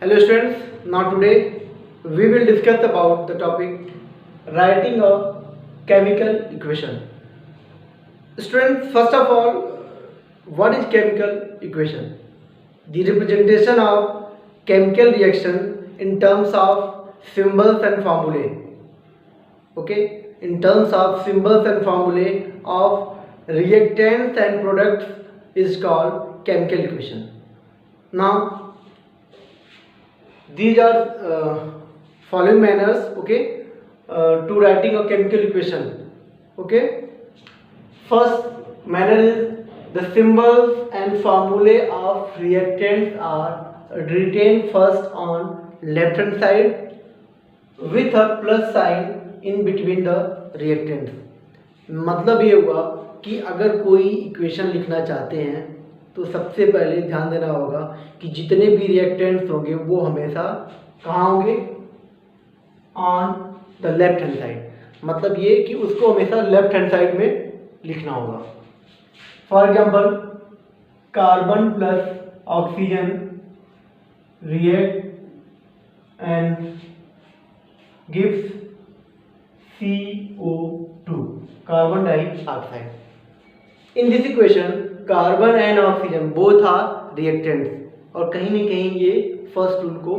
Hello students, now today we will discuss about the topic writing a chemical equation. Students, first of all, what is chemical equation? The representation of chemical reaction in terms of symbols and formulae. Okay, in terms of symbols and formulae of reactants and products is called chemical equation. Now these are following manners, okay, to writing a chemical equation. Okay, first manner is the symbols and formulae of reactants are written first on left hand side with a plus sign in between the reactants. मतलब ये हुआ कि अगर कोई equation लिखना चाहते हैं तो सबसे पहले ध्यान देना होगा कि जितने भी रिएक्टेंट्स होंगे वो हमेशा कहाँ होंगे, on the left hand side. मतलब ये कि उसको हमेशा लेफ्ट हैंड साइड में लिखना होगा। For example, carbon plus oxygen react and gives CO2, carbon dioxide. In this equation, carbon and oxygen both are reactants, और कहीं ना कहीं ये फर्स्ट रूल को,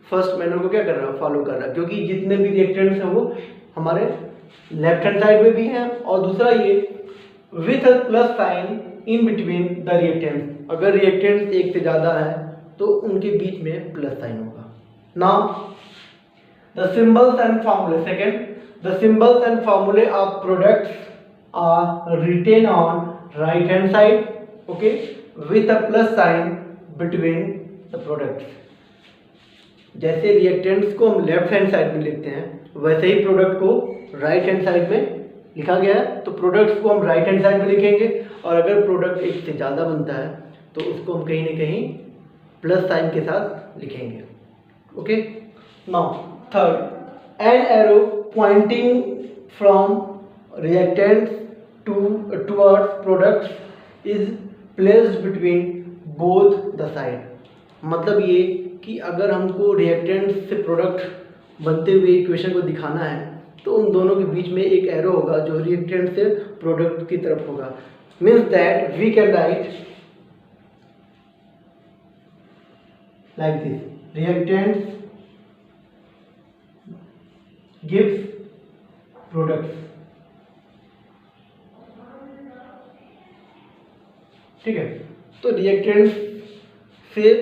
फर्स्ट मैनर को क्या कर रहा है, फॉलो कर रहा है, क्योंकि जितने भी रिएक्टेंट्स हैं वो हमारे लेफ्ट हैंड साइड में भी हैं, और दूसरा ये with a plus sign in between the reactants. अगर रिएक्टेंट्स एक से ज़्यादा है तो उनके बीच में प्लस साइन होगा। Now the symbols and formulae, second, the symbols and formulae of products are written on right hand side, okay, with a plus sign between the products. जैसे रिएक्टेंट्स को हम लेफ्ट हैंड साइड में लिखते हैं वैसे ही product को right hand side में लिखा गया है, तो प्रोडक्ट्स को हम राइट हैंड साइड में लिखेंगे, और अगर प्रोडक्ट एक से ज़्यादा बनता है तो उसको हम कहीं ना कहीं प्लस साइन के साथ लिखेंगे। Okay, now third, an arrow pointing from reactants towards products is placed between both the side. मतलब ये कि अगर हमको रिएक्टेंट से प्रोडक्ट बनते हुए इक्वेशन को दिखाना है तो उन दोनों के बीच में एक एरो होगा जो रिएक्टेंट से प्रोडक्ट की तरफ होगा। Means that we can write like this, reactants gives products। ठीक है, तो रिएक्टेंट्स से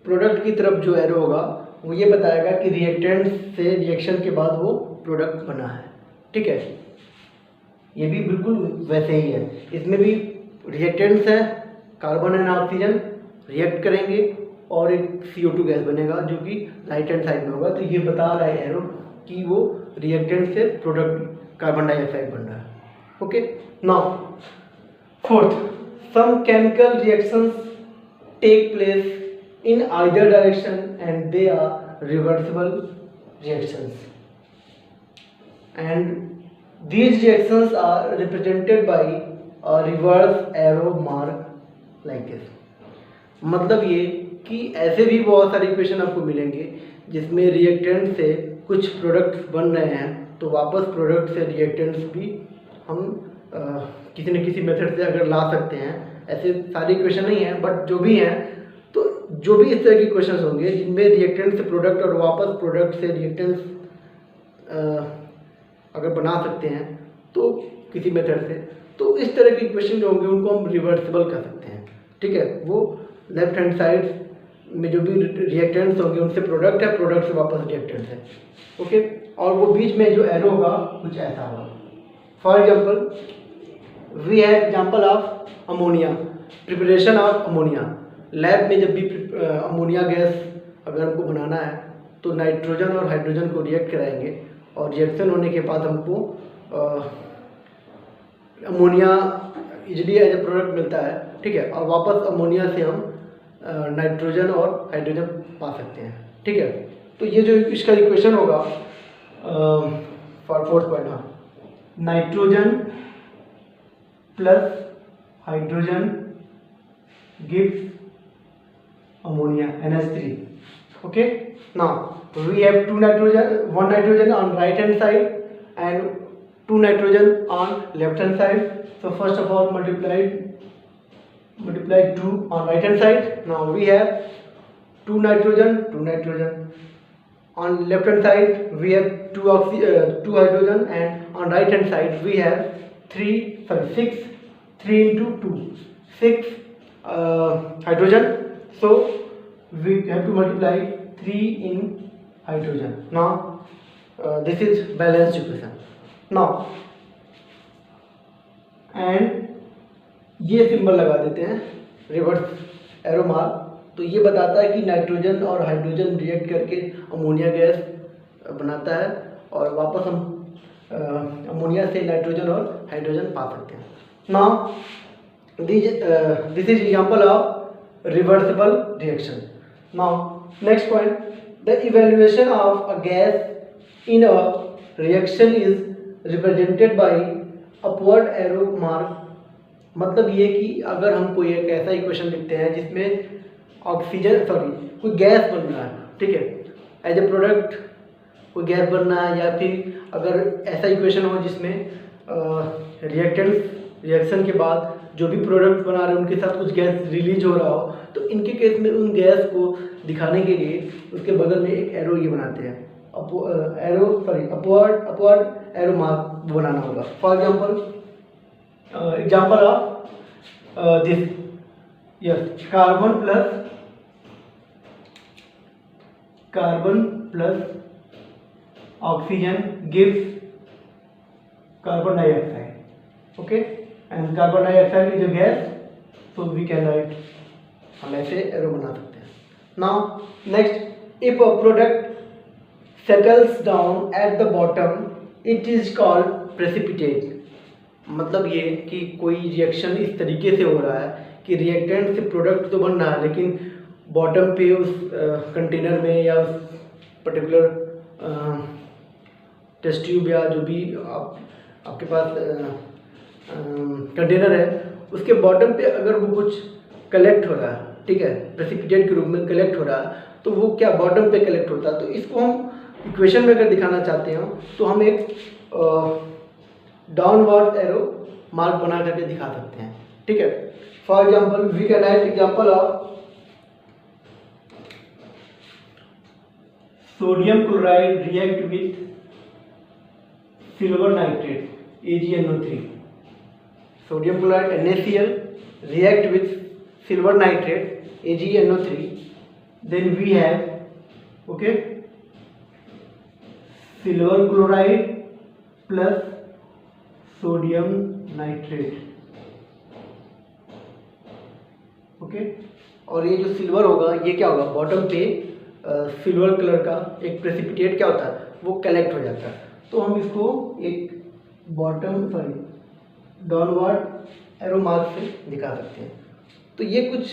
प्रोडक्ट की तरफ जो एरो होगा वो ये बताएगा कि रिएक्टेंट्स से रिएक्शन के बाद वो प्रोडक्ट बना है। ठीक है, ये भी बिल्कुल वैसे ही है, इसमें भी रिएक्टेंट्स है, कार्बन एंड ऑक्सीजन रिएक्ट करेंगे और एक CO2 गैस बनेगा जो कि राइट हैंड साइड में होगा। तो ये बता रहा है एरो कि वो रिएक्टेंट से प्रोडक्ट कार्बन डाइऑक्साइड बन रहा है। Okay, now fourth, some chemical reactions take place in either direction and they are reversible reactions, and these reactions are represented by a reverse arrow mark like this. मतलब ये कि ऐसे भी बहुत सारे इक्वेशन आपको मिलेंगे जिसमें रिएक्टेंट से कुछ प्रोडक्ट्स बन रहे हैं तो वापस प्रोडक्ट से रिएक्टेंट्स भी हम किसी न किसी मेथड से अगर ला सकते हैं। ऐसे सारे इक्वेशन नहीं हैं, बट जो भी हैं, तो जो भी इस तरह के इक्वेशंस होंगे जिनमें रिएक्टेंट से प्रोडक्ट और वापस प्रोडक्ट से रिएक्टेंट्स अगर बना सकते हैं तो किसी मेथड से, तो इस तरह के इक्वेशन जो होंगे उनको हम रिवर्सिबल कर सकते हैं। ठीक है, वो लेफ्ट हैंड साइड में जो भी रिएक्टेंट्स होंगे उनसे प्रोडक्ट है, प्रोडक्ट से वापस रिएक्टेंट्स है। ओके, और वो बीच में जो एरो होगा कुछ ऐसा होगा। For example, we have example of ammonia, preparation of ammonia. Lab में जब भी अमोनिया गैस अगर हमको बनाना है तो नाइट्रोजन और हाइड्रोजन को रिएक्ट कराएंगे, और रिएक्शन होने के बाद हमको ammonia easily as a product मिलता है। ठीक है, और वापस अमोनिया से हम नाइट्रोजन और हाइड्रोजन पा सकते हैं। ठीक है, तो ये जो इसका इक्वेशन होगा फॉर फोर्थ पॉइंट, हाँ, nitrogen plus hydrogen gives ammonia NH3, Okay, now we have one nitrogen on right hand side and 2 nitrogen on left hand side. So first of all multiply 2 on right hand side. Now we have 2 nitrogen. On left hand side we have 2 hydrogen, and on right hand side we have 6 into 2 6 hydrogen. So we have to multiply 3 in hydrogen. Now this is balanced equation. Now and ये symbol लगा देते हैं reverse arrow mark, तो ये बताता है कि nitrogen और हाइड्रोजन रिएक्ट करके अमोनिया गैस बनाता है और वापस हम अमोनिया से नाइट्रोजन और हाइड्रोजन पा सकते हैं. Now this is example of reversible reaction. Now next point, the evaluation of a gas in a reaction is represented by upward arrow mark. मतलब ये कि अगर हम कोई एक ऐसा इक्वेशन लिखते हैं जिसमें कोई गैस बन रहा है, ठीक है, एज ए प्रोडक्ट कोई गैस बन रहा है, या फिर अगर ऐसा इक्वेशन हो जिसमें रिएक्शन के बाद जो भी प्रोडक्ट बना रहे हैं उनके साथ कुछ गैस रिलीज हो रहा हो, तो इनके केस में उन गैस को दिखाने के लिए उसके बगल में एक एरो ये बनाते हैं, अपवर्ड एरो मार्क बनाना होगा. For example of this, yes, carbon plus oxygen gives carbon dioxide. Okay, and carbon dioxide is a gas, so we can write, हम ऐसे एरो बना सकते हैं. Now next, if a product settles down at the bottom, it is called precipitate. मतलब ये कि कोई reaction इस तरीके से हो रहा है कि रिएक्टेंट से प्रोडक्ट तो बन रहा है लेकिन बॉटम पे उस कंटेनर में या उस पर्टिकुलर टेस्ट ट्यूब या जो भी आपके पास कंटेनर है उसके बॉटम पे अगर वो कुछ कलेक्ट हो रहा है, ठीक है, प्रेसिपिटेट के रूप में कलेक्ट हो रहा है, तो वो क्या बॉटम पे कलेक्ट होता है. तो इसको हम इक्वेशन में अगर दिखाना चाहते हो तो हम एक डाउनवर्ड एरो मार्क बना करके दिखा सकते हैं, ठीक है. For example we can write example of sodium chloride react with silver nitrate AgNO3. Sodium chloride NaCl react with silver nitrate AgNO3. Then we have, okay, silver chloride plus sodium nitrate. Okay, और ये जो silver होगा ये क्या होगा, bottom पे silver colour का एक प्रेसिपिटेट क्या होता है वो कलेक्ट हो जाता है. तो हम इसको एक डाउनवर्ड एरो मार्क से दिखा सकते हैं. तो ये कुछ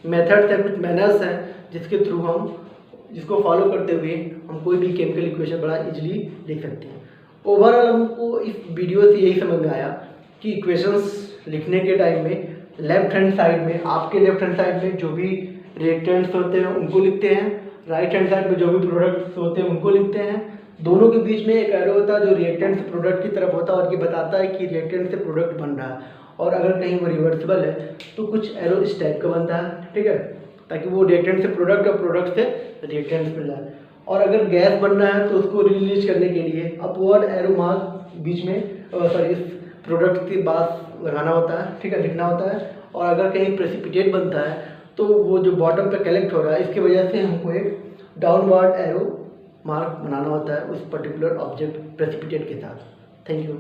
मेथड्स हैं, कुछ मैनर्स हैं जिसको फॉलो करते हुए हम कोई भी केमिकल इक्वेशन बड़ा इजीली लिख सकते हैं. ओवरऑल हमको इस वीडियो से यही समझ में आया कि इक्वेशंस लिखने के टाइम में लेफ्ट हैंड साइड में, आपके लेफ्ट हैंड साइड में जो भी रिएक्टेंट्स होते हैं उनको लिखते हैं, राइट हैंड साइड में जो भी प्रोडक्ट्स होते हैं उनको लिखते हैं. दोनों के बीच में एक एरो होता है जो रिएक्टेंट से प्रोडक्ट की तरफ होता है और ये बताता है कि रिएक्टेंट से प्रोडक्ट बन रहा है, और अगर कहीं वो रिवर्सिबल है तो कुछ एरो इस टाइप का बनता है, ठीक है, ताकि वो रिएक्टेंट से प्रोडक्ट और प्रोडक्ट से रिएक्टेंट मिल जाए. और अगर गैस बन रहा है तो उसको रिलीज करने के लिए अपवर्ड एरो मार्क बीच में इस प्रोडक्ट के पास लगाना होता है, ठीक है, लिखना होता है. और अगर कहीं प्रेसिपिटेट बनता है तो वो जो बॉटम पे कलेक्ट हो रहा है इसकी वजह से हमको एक डाउनवर्ड एरो मार्क बनाना होता है उस पर्टिकुलर ऑब्जेक्ट प्रेसिपिटेट के साथ. Thank you.